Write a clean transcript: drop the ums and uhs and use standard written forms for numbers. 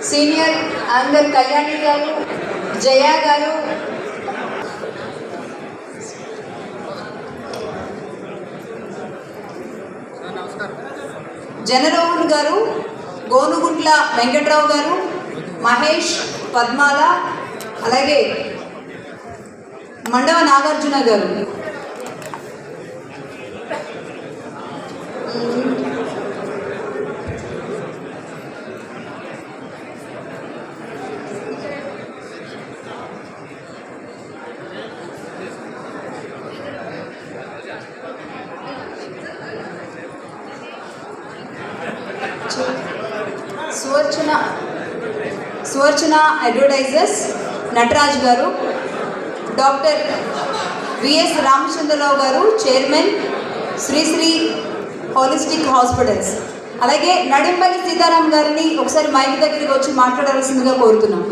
Senior anchor Kalyani గారు, జయ గారు, జనరోహన్ గారు, గోనుగుంట్ల వెంకట్రావు గారు, మహేష్, పద్మాల, అలాగే మండవ నాగార్జున గారు. సువర్చన అడ్వర్టైజర్స్ నటరాజ్ గారు, డాక్టర్ విఎస్ రామచంద్రరావు గారు, చైర్మన్ శ్రీశ్రీ హోలిస్టిక్ హాస్పిటల్స్. అలాగే నడింపల్లి సీతారాం గారిని ఒకసారి మైక్ దగ్గరికి వచ్చి మాట్లాడాల్సిందిగా కోరుతున్నాం.